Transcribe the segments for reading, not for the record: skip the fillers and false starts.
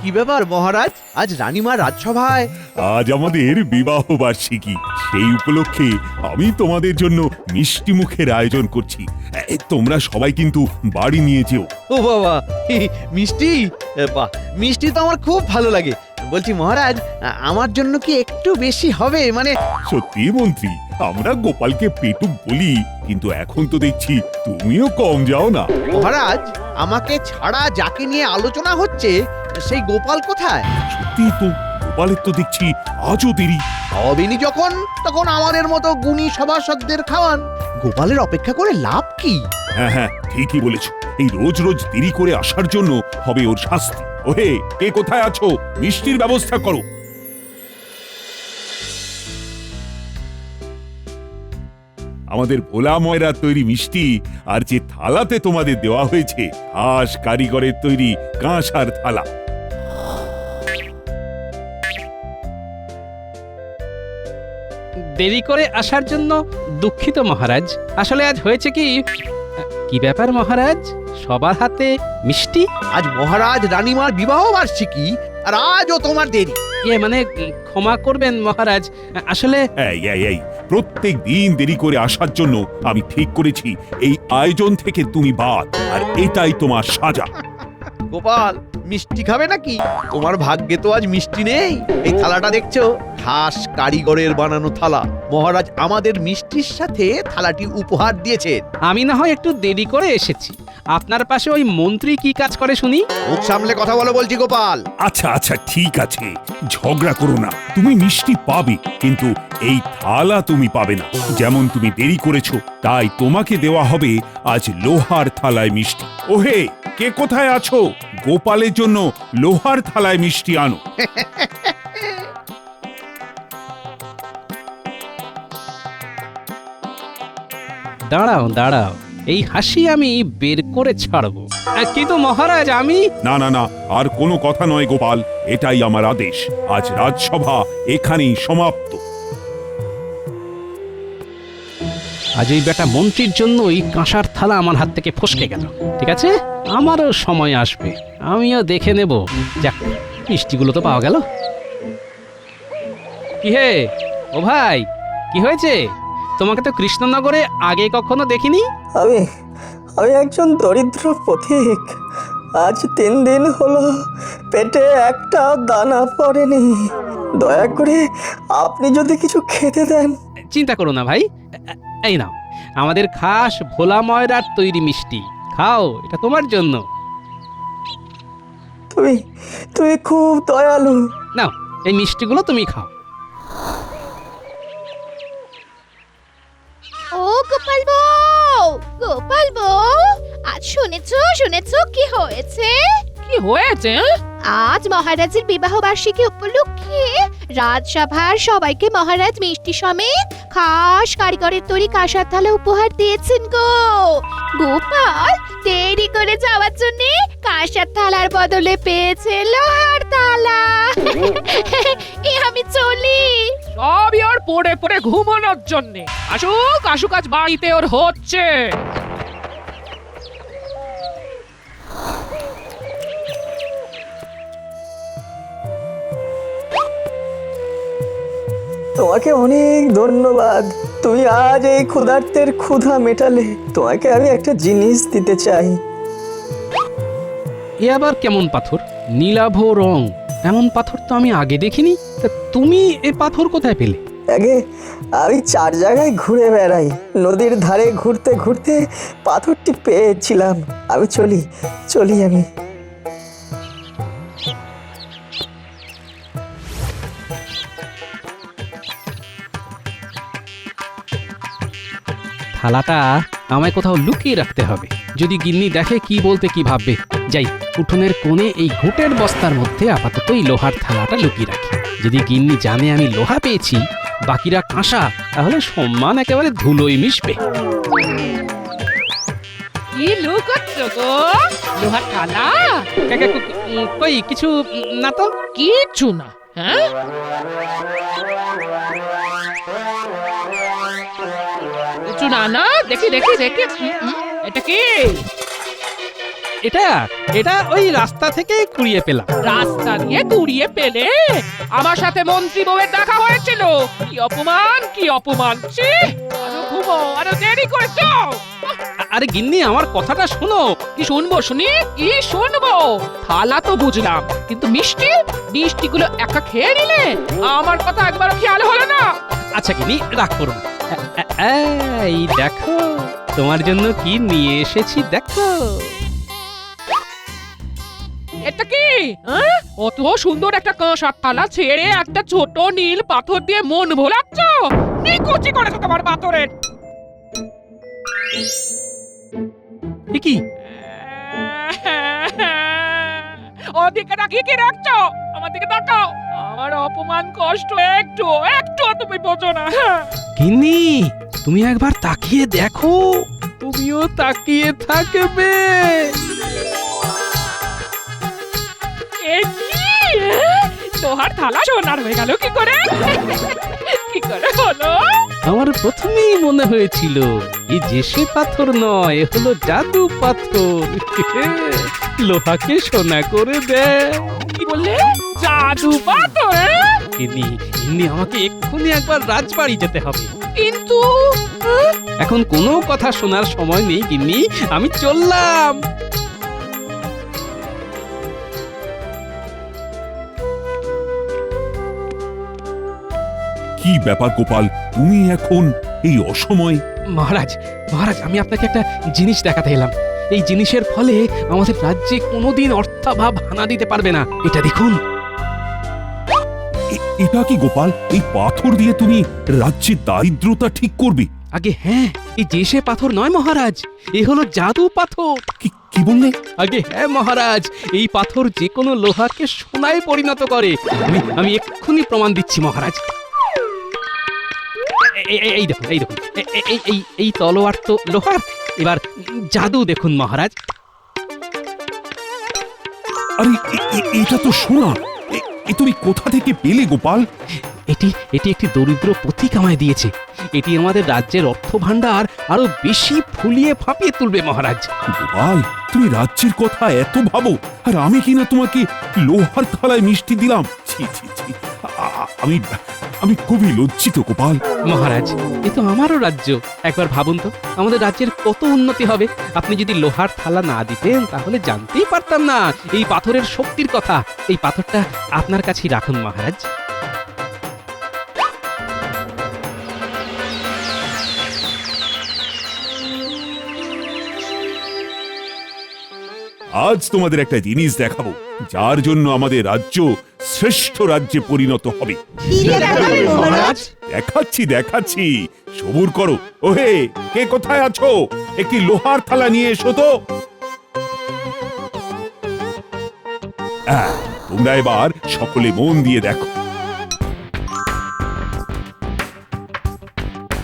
কি ব্যাপার মহারাজ, আজ রানীমার রাজসভায়? আজ আমাদের বিবাহ বার্ষিকী, সেই উপলক্ষে আমি তোমাদের জন্য মিষ্টি মুখের আয়োজন করছি। তোমরা সবাই কিন্তু বাড়ি নিয়ে যেও। ও বাবা, মিষ্টি? বাহ, মিষ্টি তো আমার খুব ভালো লাগে। বলছি মহারাজ, আমার জন্য কি একটু বেশি হবে? মানে সত্যি মন্ত্রী, আমরা গোপালকে পেটুক বলি, কিন্তু এখন তো দেখছি তুমিও কম যাও না। মহারাজ, আমাকে ছাড়া যাকে নিয়ে আলোচনা হচ্ছে সেই গোপাল কোথায়? সত্যি তো, গোপালের তো দেখছি আজও দেরি। খাওয়াবেনি যখন, তখন আমাদের মতো গুণী সভাসদদের খাওয়ান। গোপালের অপেক্ষা করে লাভ কি? হ্যাঁ হ্যাঁ, ঠিকই বলেছ। এই রোজ রোজ দেরি করে আসার জন্য হবে ওর শাস্তি। ওহে, কে কোথায় আছো? মিষ্টির ব্যবস্থা করো। আমাদের ভোলা ময়রার তৈরি মিষ্টি আর যে থালাতে তোমাদের দেওয়া হয়েছে, খাস কারিগরের তৈরি কাঁসার থালা। দেরি করে আসার জন্য দুঃখিত মহারাজ। আসলে আজ হয়েছে কি, কি ব্যাপার মহারাজ, সবার হাতে মিষ্টি? আজ মহারাজ রানীমার বিবাহ বার্ষিকী, আর আজও তোমার দেরি। মানে ক্ষমা করবেন মহারাজ, আসলে এই এই এই, প্রত্যেক দিন দেরি করে আসার জন্য আমি ঠিক করেছি এই আয়োজন থেকে তুমি বাদ, আর এটাই তোমার সাজা। গোপাল, মিষ্টি খাবে নাকি? তোমার ভাগ্যে তো আজ মিষ্টি নেই। এই থালাটা দেখছো, খাস কারিগরের বানানো থালা। মহারাজ আমাদের মিষ্টির সাথে থালাটি উপহার দিয়েছেন। আমি না হয় একটু দেরি করে এসেছি, আপনার পাশে ওই মন্ত্রী কি কাজ করে শুনি? মুখ সামলে কথা বলো বলছি গোপাল। আচ্ছা আচ্ছা, ঠিক আছে, ঝগড়া করো না। তুমি মিষ্টি পাবে, কিন্তু এই থালা তুমি পাবে না। যেমন তুমি দেরি করেছো, তাই তোমাকে দেওয়া হবে আজ লোহার থালায় মিষ্টি। ওহে, কে কোথায় আছো? গোপালের জন্য লোহার থালায় মিষ্টি আনো। দাঁড়াও দাঁড়াও, এই হাসি আমি বের করে ছাড়বো। কিন্তু মহারাজ আমি... না না না, আর কোনো কথা নয় গোপাল, এটাই আমার আদেশ। আজ রাজসভা এখানেই সমাপ্ত। আজ এই বেটা মন্ত্রীর জন্য এই কাঁসার থালা আমার হাত থেকে ফসকে গেল। ঠিক আছে, আমারও সময় আসবে, আমিও দেখে নেব। যাক, মিষ্টিগুলো তো পাওয়া গেল। কি হে, ও ভাই, কি হয়েছে? তোমাকে তো কৃষ্ণনগরে আগে কখনো দেখিনি। আমি আমি একজন দরিদ্র পথিক। আজ 3 দিন হলো পেটে একটাও দানা পড়েনি। দয়া করে আপনি যদি কিছু খেতে দেন। চিন্তা করো না ভাই, এই নাও আমাদের খাস ভোলা ময়রার তৈরি মিষ্টি, খাও, এটা তোমার জন্য। তুমি তুমি খুব দয়ালু। নাও, এই মিষ্টিগুলো তুমি খাও। ও গোপাল বউ, গোপাল বউ, আজ শুনেছো কি হয়েছে? কি হয়েছে? আজ মহারাজের বিবাহ বার্ষিকী উপলক্ষে রাজসভার সবাইকে মহারাজ মিষ্টি সমেত খাস কারিগরের তৈরি কাঁসার থালা উপহার দিয়েছেন গো। গোপাল দেরি করে যাওয়ার জন্য কাঁসার থালার বদলে পেয়েছে লোহার থালা। আমি চলি। সবই ওর পড়ে পড়ে ঘুমানোর জন্যে। আসুক আসুক, আজ বাড়িতে ওর হচ্ছে। তোমাকে অনেক ধন্যবাদ। তুমি আজ এই ক্ষুধার্তের ক্ষুধা মেটালে। তোমাকে আমি একটা জিনিস দিতে চাই। এ আবার কেমন পাথর? নীলাভ রং, এমন পাথর তো আমি আগে দেখিনি। তা তুমি এ পাথর কোথায় পেলে? আগে আমি 4 জায়গায় ঘুরে বেড়াই, নদীর ধারে ঘুরতে ঘুরতে পাথরটি পেয়েছিলাম। আমি চলি আমি। থালাটা আমায় কোথাও লুকিয়ে রাখতে হবে। যদি গিন্নি দেখে কি বলতে কি ভাববে। যাই, উঠোনের কোণে এই ঘুঁটের বস্তার মধ্যে আপাতত এই লোহার থালাটা লুকিয়ে রাখি। যদি গিন্নি জানে আমি লোহা পেয়েছি, বাকিরা কাঁসা, তাহলে সম্মান একেবারে ধুলোয় মিশবে। কি লুকোচ্ছ গো? লোহার থালা? কই কিছু না তো। কিচ্ছু না। হ্যাঁ, কিছু না না, দেখি দেখি দেখি। এটা কি? এটা এটা ওই রাস্তা থেকে কুড়িয়ে পেলাম। রাস্তা দিয়ে কুড়িয়ে পেলে? আমার সাথে মন্ত্রী বউয়ের দেখা হয়েছিল। কি অপমান, কি অপমান! ছি! আরো ঘুমো, আরো দেরি করেছো। আরে গিন্নি, আমার কথাটা শোনো। কি শুনবো শুনি? কি শুনবো? থালা তো বুঝলাম, কিন্তু মিষ্টি, মিষ্টিগুলো একা খেয়ে নিলে? আমার কথা একবারও খেয়াল হলো না। আচ্ছা গিন্নি, রাগ করো না। এই দেখো, তোমার জন্য কি নিয়ে এসেছি দেখো। এটা কি? অত সুন্দর একটা কাঁসার থালা ছেড়ে একটা ছোট নীল পাথর দিয়ে মন ভোলাচ্ছ? নিকুচি করেছো তোমার পাথরের। এ কি? ওদিকে তাকিয়ে কি রাখছো? আমার দিকে তাকাও। আমার অপমান কষ্ট একটু একটু তুমি বোঝো না। গিন্নি, তুমি একবার তাকিয়ে দেখো। তুমিও তাকিয়ে থাকবে। এ কি? লোহার থালা সোনার হয়ে গেল কি করে? কি করে হলো? আমার প্রথমেই মনে হয়েছিল এই জেসে পাথর নয়, এ হলো জাদু পাথর। লোহাকে সোনা করে দেয়। কি বললে? জাদু পাথর? গিন্নি, গিন্নি, আমাকে এক্ষুনি একবার রাজবাড়ি যেতে হবে। কিন্তু এখন কোনো কথা শোনার সময় নেই গিন্নি, আমি চললাম। কি ব্যাপার গোপাল, তুমি এখন এই অসময়ে? মহারাজ, মহারাজ, আমি আপনাকে একটা জিনিস দেখাতে এলাম। এই জিনিসের ফলে আমাদের রাজ্যে কোনোদিন অর্থাভাব হানা দিতে পারবে না। এটা দেখুন। এটা কি গোপাল? এই পাথর দিয়ে তুমি রাজ্যের দারিদ্রতা ঠিক করবে? আগে হ্যাঁ, এই জেসে পাথর নয় মহারাজ, এ হলো জাদু পাথর। কি বললে? আগে হ্যাঁ মহারাজ, এই পাথর যে কোনো লোহাকে সোনায় পরিণত করে। আমি এক্ষুনি প্রমাণ দিচ্ছি মহারাজ। এই দেখুন, এই দেখুন, এই তলোয়ার তো লোহার। এবার জাদু দেখুন মহারাজ। আরে এটা তো সোনা। এ তুমি কোথা থেকে পেলে গোপাল? এটি একটি দরিদ্র পথিক আমায় দিয়েছে। এটি আমাদের রাজ্যের অর্থ ভাণ্ডার আরো বেশি ফুলিয়ে ফাঁপিয়ে তুলবে মহারাজ। গোপাল, তুমি রাজ্যের কথা এত ভাবো, আর আমি কিনা তোমাকে লোহার থালায় মিষ্টি দিলাম। ছি ছি ছি, আমি খুবই লজ্জিত গোপাল। মহারাজ, এ তো আমারও রাজ্য। একবার ভাবুন তো, আমাদের রাজ্যের কত উন্নতি হবে। আপনি যদি লোহার থালা না দিতেন তাহলে জানতেই পারতাম না এই পাথরের শক্তির কথা। এই পাথরটা আপনার কাছেই রাখুন মহারাজ। আজ তোমাদের একটা জিনিস দেখাবো, যার জন্য আমাদের রাজ্য শ্রেষ্ঠ রাজ্যে পরিণত হবে। দেখাচ্ছি, সবুর করো। ওহে, কে কোথায় আছো? একটি লোহার থালা নিয়ে এসো তো। তোমরা এবার সকলে মন দিয়ে দেখো।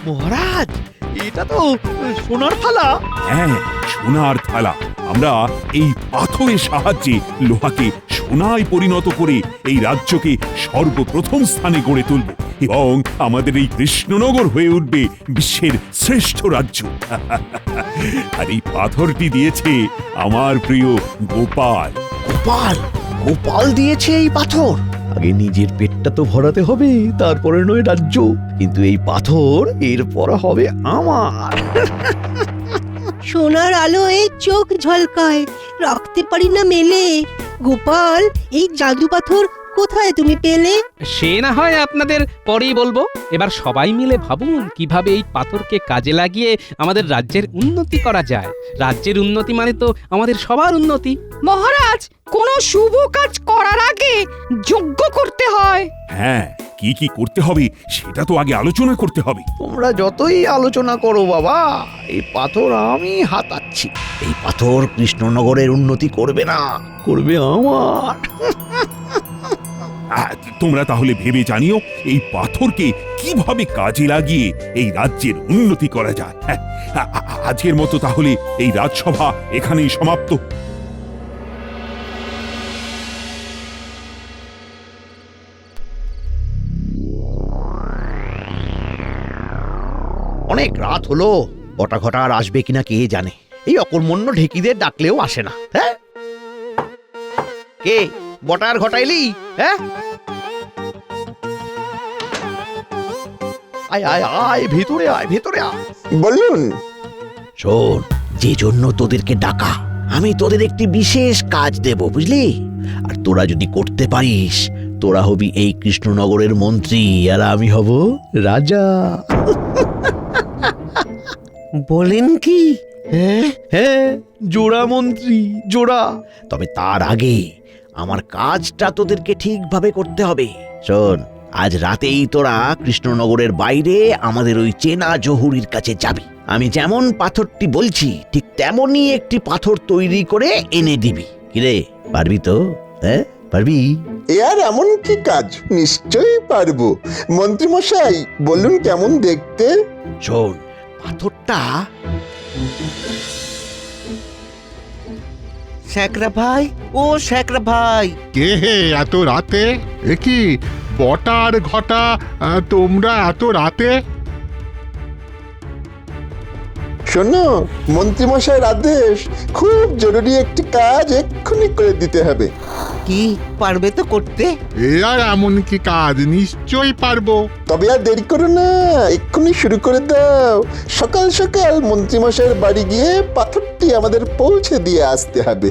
মহারাজ, এটা তো সোনার থালা। হ্যাঁ, সোনার থালা। আমরা এই পাথরের সাহায্যে লোহাকে সোনায় পরিণত করে এই রাজ্যকে সর্বপ্রথম স্থানে গড়ে তুলব, এবং আমাদের এই কৃষ্ণনগর হয়ে উঠবে বিশ্বের শ্রেষ্ঠ রাজ্য। আর এই পাথরটি দিয়েছে আমার প্রিয় গোপাল। গোপাল? গোপাল দিয়েছে এই পাথর? আগে নিজের পেটটা তো ভরাতে হবে, তারপরে নয় রাজ্য। কিন্তু এই পাথর এরপর হবে আমার। সোনার আলোয় চোখ ঝলকায়, রাখতে পারি না মেলে। গোপাল, এই জাদু পাথর কোথায় তুমি পেলে? সে না হয় আপনাদের পরেই বলবো। এবার সবাই মিলে ভাবুন কিভাবে এই পাথরকে কাজে লাগিয়ে আমাদের রাজ্যের উন্নতি করা যায়। রাজ্যের উন্নতি মানে তো আমাদের সবার উন্নতি। মহারাজ, কোনো শুভ কাজ করার আগে যজ্ঞ করতে হয়। হ্যাঁ, কি কি করতে হবে সেটা তো আগে আলোচনা করতে হবে। তোমরা যতই আলোচনা করো বাবা, এই পাথর আমি হাতাচ্ছি। এই পাথর কৃষ্ণনগরের উন্নতি করবে না, করবে আমার। তোমরা তাহলে ভেবে জানিও এই পাথরকে কিভাবে কাজে লাগিয়ে এই রাজ্যের উন্নতি করা যায়। আজকের মতো তাহলে এই রাজসভা এখানেই সমাপ্ত। অনেক রাত হলো, বটা ঘটা আর আসবে কিনা কে জানে। এই অকর্মণ্য ঢেকিদের ডাকলেও আসে না। হ্যাঁ, কে বটার ঘটাইলি? হ্যাঁ, আয় আয় আয়, ভেতরে আয়, ভেতরে আয়। বলুন। শোন, যে জন্য তোদেরকে ডাকা, আমি তোদের একটি বিশেষ কাজ দেব, বুঝলি? আর তোরা যদি করতে পারিস, তোরা হবি এই কৃষ্ণনগরের মন্ত্রী, আর আমি হব রাজা। বলেন কি? হ্যাঁ, হ্যাঁ, জোড়া মন্ত্রী, জোড়া। তবে তার আগে আমার কাজটা তোদেরকে ঠিকভাবে করতে হবে। শোন, আজ রাতেই তোরা কৃষ্ণনগরের বাইরে আমাদের ওই চেনা জহুরির কাছে যাবি। আমি যেমন পাথরটি বলছি ঠিক তেমনই একটি পাথর তৈরি করে এনে দিবি। কিরে, পারবি তো? হ্যাঁ, পারবি? এ আর এমন কি কাজ, নিশ্চয়ই পারবো। মন্ত্রী মশাই বলুন কেমন দেখতে? শোন, পাথরটা শ্যাকরা ভাই, ও শ্যাকরা ভাই। কে হে এত রাতে? এ কি বটার ঘটা, তোমরা এত রাতে? শোনো, মন্ত্রী মশাইয়ের আদেশ, খুব জরুরি একটি কাজ এক্ষুনি করে দিতে হবে। কি পারবে তো করতে? এ আর এমন কি কাজ, নিশ্চয়ই পারবো। তবে আর দেরি করো না, এক্ষুনি শুরু করে দাও। সকাল সকাল মন্ত্রী মশাইয়ের বাড়ি গিয়ে পাথরটি আমাদের পৌঁছে দিয়ে আসতে হবে।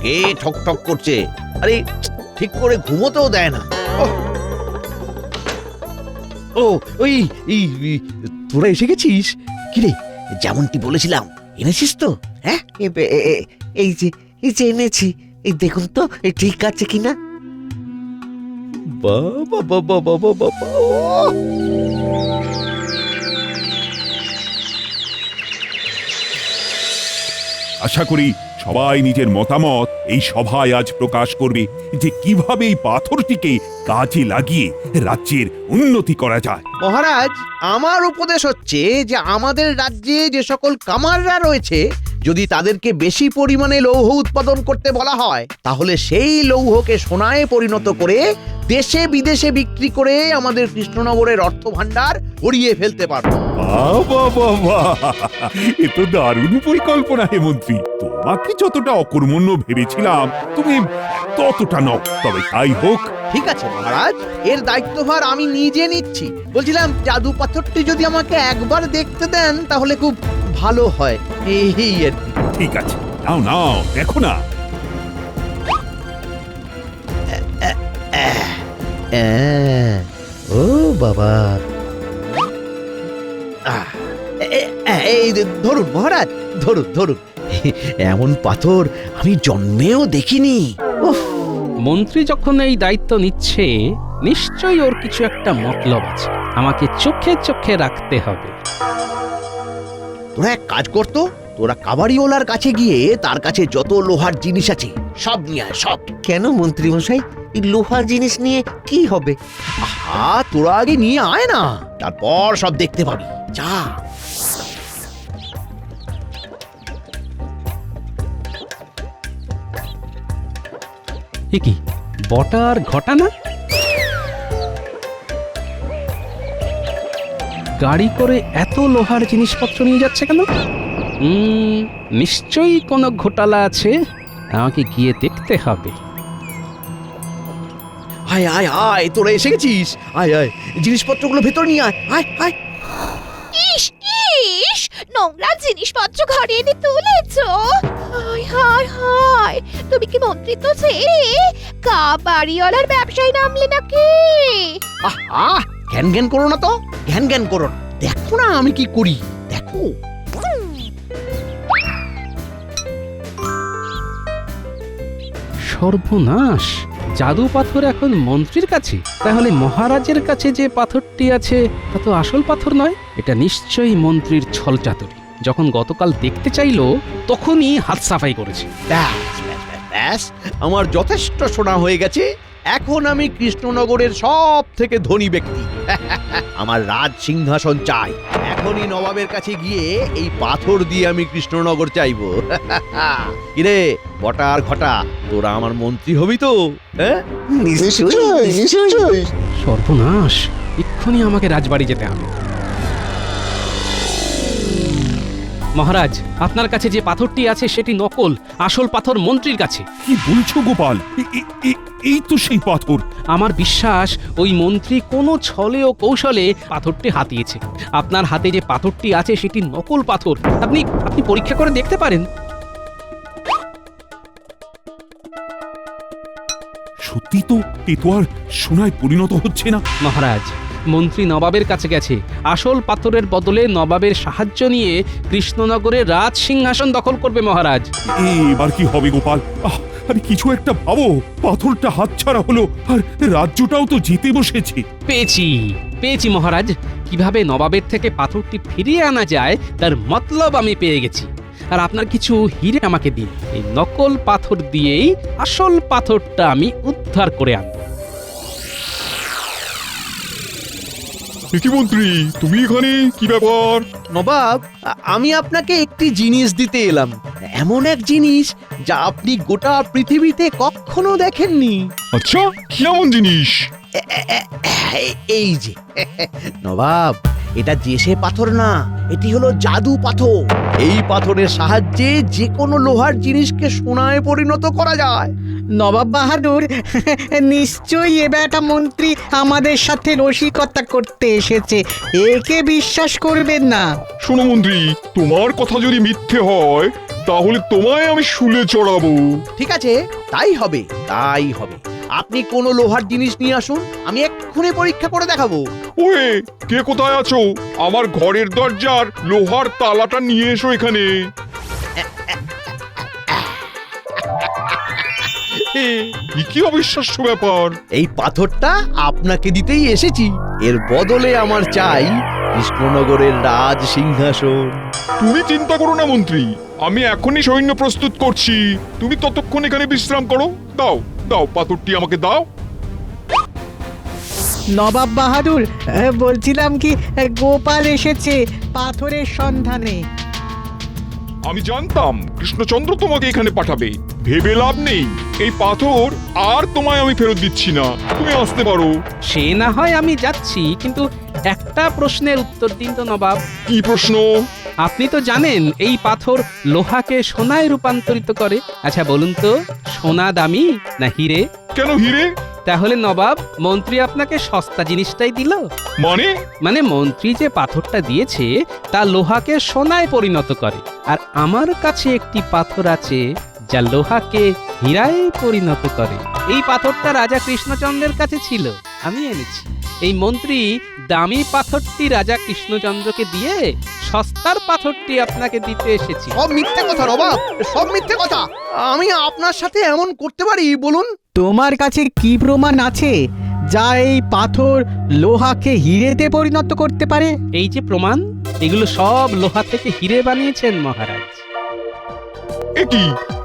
কে ঠক ঠক করছে? আরে ঠিক করে ঘুমোতেও দেয় না। ও, ওই তোরা এসে গেছিস? কিরে, যেমনটি বলেছিলাম এনেছিস তো? হ্যাঁ, এই যে এনেছি, এই দেখুন তো ঠিক আছে কিনা। বাবা বাবা বাবা বাবা, আশা করি সবাই নিজের মতামত এই সভায় আজ প্রকাশ করবে যে কিভাবে এই পাথরটিকে কাজে লাগিয়ে রাজ্যের উন্নতি করা যায়। মহারাজ, আমার উপদেশ হচ্ছে যে আমাদের রাজ্যে যে সকল কামাররা রয়েছে, যদি তাদেরকে বেশি পরিমাণে লৌহ উৎপাদন করতে বলা হয়, তাহলে সেই লৌহকে সোনায় পরিণত করে দেশে বিদেশে বিক্রি করে আমাদের কৃষ্ণনগরের অর্থ ভান্ডার ভরিয়ে ফেলতে পারবো। বাবা বাবা, এ তো দারুণ পরিকল্পনা হে মন্ত্রী। তোমাকে যতটা অকর্মণ্য ভেবেছিলাম তুমি ততটা নও। তবে তাই হোক। ঠিক আছে মহারাজ, এর দায়িত্বভার আমি নিজে নিচ্ছি। বলছিলাম, জাদু পাথরটি যদি আমাকে একবার দেখতে দেন তাহলে খুব ভালো হয়। এই আর কি। ঠিক আছে, নাও নাও, দেখো না। ও বাবা, এই ধরুন মহারাজ, ধরুন ধরুন। এমন পাথর আমি জন্মেও দেখিনি। মন্ত্রী যখন এই দায়িত্ব নিচ্ছে, নিশ্চয়ই ওর কিছু একটা মতলব আছে। আমাকে চোখে চোখে রাখতে হবে। তোরা এক কাজ করতো, তোরা কাবাড়িওয়ালার কাছে গিয়ে তার কাছে যত লোহার জিনিস আছে সব নিয়ে আয়, সব। কেন মন্ত্রী মশাই, এই লোহার জিনিস নিয়ে কি হবে? আহা, তোরা আগে নিয়ে আয় না, তারপর সব দেখতে পাবি। যা। এ কি বটার ঘটা না? গাড়ি করে এত লোহার জিনিসপত্র নিয়ে যাচ্ছে কেন? নিশ্চয়ই কোনো ঘোটালা আছে, আমাকে গিয়ে দেখতে হবে। আয় আয় আয়, তোরা এসে গেছিস। আয় আয়, জিনিসপত্রগুলো ভেতর নিয়ে আয়। আয় আয়। ইস ইস, নোংরা জিনিসপত্র ঘরে এনে তুলেছো। হায় হায় হায়, তুমি কি মন্ত্রিত্ব ছেড়ে কাবাড়িওয়ালার ব্যবসায় নামলে নাকি? আহা, জ্ঞান জ্ঞান করো না তো, জ্ঞান জ্ঞান করো না। দেখো না আমি কি করি, দেখো। সর্বনাশ, জাদু পাথর এখন মন্ত্রীর কাছে। তাহলে মহারাজের কাছে যে পাথরটি আছে তা তো আসল পাথর নয়। এটা নিশ্চয়ই মন্ত্রীর ছলচাতুরি। যখন গতকাল দেখতে চাইলো তখনই হাত সাফাই করেছে। ব্যাস ব্যাস ব্যাস ব্যাস, আমার যথেষ্ট শোনা হয়ে গেছে। এখন আমি কৃষ্ণনগরের সব থেকে ধনী ব্যক্তি। আমার রাজ সিংহাসন চাই। এখনই নবাবের কাছে গিয়ে এই পাথর দিয়ে আমি কৃষ্ণনগর চাইবো। কিরে বটা আর ঘটা, তোরা আমার মন্ত্রী হবি তো? হ্যাঁ, নিশ্চয়ই নিশ্চয়ই। সর্বনাশ, এক্ষুনি আমাকে রাজবাড়ি যেতে হবে। মহারাজ, আপনার কাছে যে পাথরটি আছে সেটি নকল, আসল পাথর মন্ত্রীর কাছে। কি বলছো গোপাল? এই তো সেই পাথর। আমার বিশ্বাস ওই মন্ত্রী কোনো ছলে ও কৌশলে পাথরটি হাতিয়েছে। আপনার হাতে যে পাথরটি আছে সেটি নকল পাথর। আপনি আপনি পরীক্ষা করে দেখতে পারেন। সত্যি তো, এ তো আর সোনায় পরিণত হচ্ছে না। মহারাজ, মন্ত্রী নবাবের কাছে গেছে আসল পাথরের বদলে নবাবের সাহায্য নিয়ে কৃষ্ণনগরের রাজ সিংহাসন দখল করবে মহারাজ। এবার কি হবে গোপাল? আরে কিছু একটা ভাবো, পাথরটা হাতছাড়া হলো আর রাজ্যটাও তো জিতে বসেছে। পেয়েছি মহারাজ। কিভাবে নবাবের থেকে পাথরটি ফিরিয়ে আনা যায় তার মতলব আমি পেয়ে গেছি। আর আপনার কিছু হিরে আমাকে দিন, এই নকল পাথর দিয়েই আসল পাথরটা আমি উদ্ধার করে আনব। কি মন্ত্রী, তুমি এখানে? কি ব্যাপার? নবাব, আমি আপনাকে একটি জিনিস দিতে এলাম, এমন এক জিনিস যা আপনি গোটা পৃথিবীতে কখনো দেখেননি। আচ্ছা, কি এমন জিনিস? এই যে নবাব, এটা দেশে পাথর না, এটি হলো জাদু পাথর। এই পাথরের সাহায্যে যে কোনো লোহার জিনিসকে সোনায় পরিণত করা যায়। নবাব বাহাদুর, নিশ্চয়ই এ বেটা মন্ত্রী আমাদের সাথে রসিকতা করতে এসেছে। একে বিশ্বাস করবেন না। শোনো মন্ত্রী, তোমার কথা যদি মিথ্যে হয় তাহলে তোমায় আমি শুলে চড়াবো। ঠিক আছে, তাই হবে। আপনি কোনো লোহার জিনিস নিয়ে আসুন, আমি এক্ষুনি পরীক্ষা করে দেখাবো। ওয়ে, কে কোথায় আছো? আমার ঘরের দরজার লোহার তালাটা নিয়ে এসো এখানে। কি অবিশ্বাস্য ব্যাপার! এই পাথরটা আপনাকে দিতেই এসেছি। এর বদলে আমার চাই কৃষ্ণনগরের রাজ সিংহাসন। তুমি চিন্তা করো না মন্ত্রী, আমি এখনই সৈন্য প্রস্তুত করছি। তুমি ততক্ষণ এখানে বিশ্রাম করো। দাও দাও, পাথরটি আমাকে দাও। নবাব বাহাদুর, বলছিলাম কি, গোপাল এসেছে পাথরের সন্ধানে। আমি জানতাম কৃষ্ণচন্দ্র তোমাকে এখানে পাঠাবে। ভেবে লাভ নেই, এই পাথর আর তোমায় আমি ফেরত দিচ্ছি না। তুমি আসতে পারো। সে না হয় আমি যাচ্ছি, কিন্তু একটা প্রশ্নের উত্তর দিন তো নবাব। কি প্রশ্ন? আপনি তো জানেন এই পাথর লোহাকে সোনায় রূপান্তরিত করে। আচ্ছা বলুন তো, সোনা দামি না হিরে? কেন হিরে? তাহলে নবাব, মন্ত্রী আপনাকে সস্তা জিনিসটাই দিল। মানে মন্ত্রী যে পাথরটা দিয়েছে তা লোহাকে সোনায় পরিণত করে, আর আমার কাছে একটি পাথর আছে যা লোহাকে হীরায় পরিণত করে। এই পাথরটা রাজা কৃষ্ণচন্দ্রের কাছে ছিল, আমি এনেছি। এই মন্ত্রী দামি পাথরটি রাজা কৃষ্ণচন্দ্রকে দিয়ে সস্তার পাথরটি আপনাকে দিতে এসেছি। সব মিথ্যে কথা নবাব, সব মিথ্যে কথা। আমি আপনার সাথে এমন করতে পারি বলুন? তোমার কাছে কি প্রমাণ আছে যা এই পাথর লোহাকে হিরেতে পরিণত করতে পারে? এই যে প্রমাণ, এগুলো সব লোহা থেকে হিরে বানিয়েছেন মহারাজ। এ কি?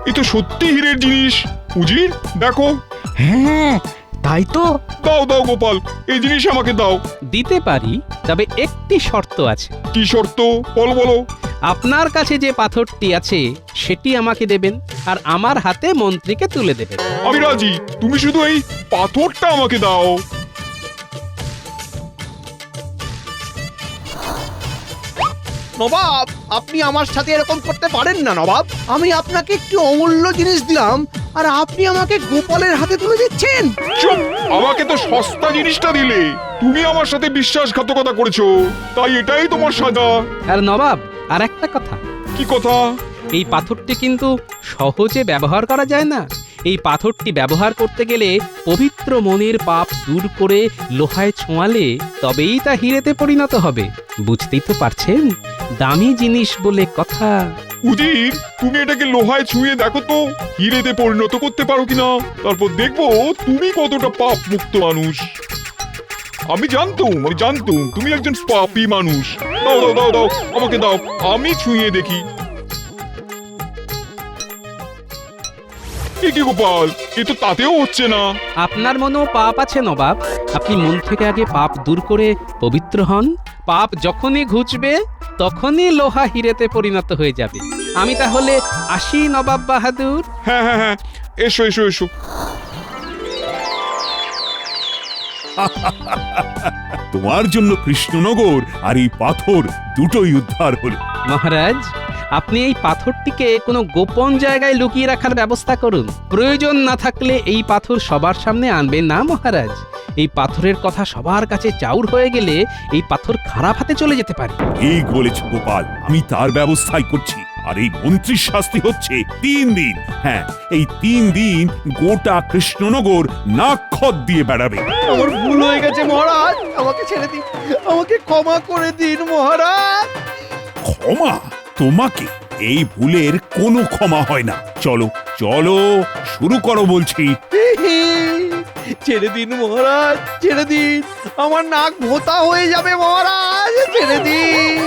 এ তো সত্যি হীরের জিনিস। উজির, দেখো। হ্যাঁ, তাই তো। দাও দাও গোপাল, এই জিনিস আমাকে দাও। দিতে পারি, তবে একটি শর্ত আছে। কি শর্ত? বলো। আপনার কাছে যে পাথরটি আছে সেটি আমাকে দেবেন, আর আমার হাতে মন্ত্রীকে তুলে দেবেন। আমি রাজি, তুমি শুধু এই পাথরটা আমাকে দাও। নবাব, আপনি আমার সাথে এরকম করতে পারেন না নবাব। আমি আপনাকে একটু অমূল্য জিনিস দিলাম আর আপনি আমাকে গোপালের হাতে তুলে দিচ্ছেন। চুপ! আমাকে তো সস্তা জিনিসটা দিলে, তুমি আমার সাথে বিশ্বাসঘাতকতা করেছো, তাই এটাই তোমার সাজা। আর নবাব, আর একটা কথা। কি কথা? এই পাথরটি কিন্তু সহজে ব্যবহার করা যায় না। এই পাথরটি ব্যবহার করতে গেলে পবিত্র মনের পাপ দূর করে লোহায় ছোঁয়ালে তবেই তা হিরেতে পরিণত হবে। বুঝতেই তো পারছেন, দামি জিনিস বলে কথা। উজির, তুমি এটাকে লোহায় ছুঁয়ে দেখো তো হিরেতে পরিণত করতে পারো কিনা, তারপর দেখবো তুমি কতটা পাপ মুক্ত মানুষ। আমি জানতুম তুমি একজন পাপী মানুষ। দাও দাও দাও দাও, আমাকে দাও, আমি ছুঁয়ে দেখি। কি গোপাল, এ তো তাতেও হচ্ছে না। আপনার মনেও পাপ আছে নবাব। আপনি মন থেকে আগে পাপ দূর করে পবিত্র হন। পাপ যখনই ঘুচবে তখনই লোহা হিরেতে পরিণত হয়ে যাবে। আমি তাহলে আসি নবাব বাহাদুর। হ্যাঁ, এসো। তোমার জন্য কৃষ্ণনগর আর এই পাথর দুটোই উদ্ধার হলো। মহারাজ, আপনি এই পাথরটিকে কোনো গোপন জায়গায় লুকিয়ে রাখার ব্যবস্থা করুন। প্রয়োজন না থাকলে এই পাথর সবার সামনে আনবেন না মহারাজ। এই পাথরের কথা সবার কাছে চাউর হয়ে গেলে এই পাথর খারাপ হাতে চলে যেতে পারে। ঠিক বলেছ গোপাল, আমি তার ব্যবস্থাই করছি। আর এই মন্ত্রীর শাস্তি হচ্ছে 3 দিন। হ্যাঁ, এই 3 দিন গোটা কৃষ্ণনগর নাকখত দিয়ে বেড়াবে। আমার ভুল হয়ে গেছে মহারাজ, আমাকে ছেড়ে দিন, আমাকে ক্ষমা করে দিন মহারাজ। ক্ষমা? তোমাকে? এই ভুলের কোনো ক্ষমা হয় না। চলো চলো, শুরু করো বলছি। ছেড়ে দিন মহারাজ, ছেড়ে দিন, আমার নাক ভোঁতা হয়ে যাবে মহারাজ, ছেড়ে দিন,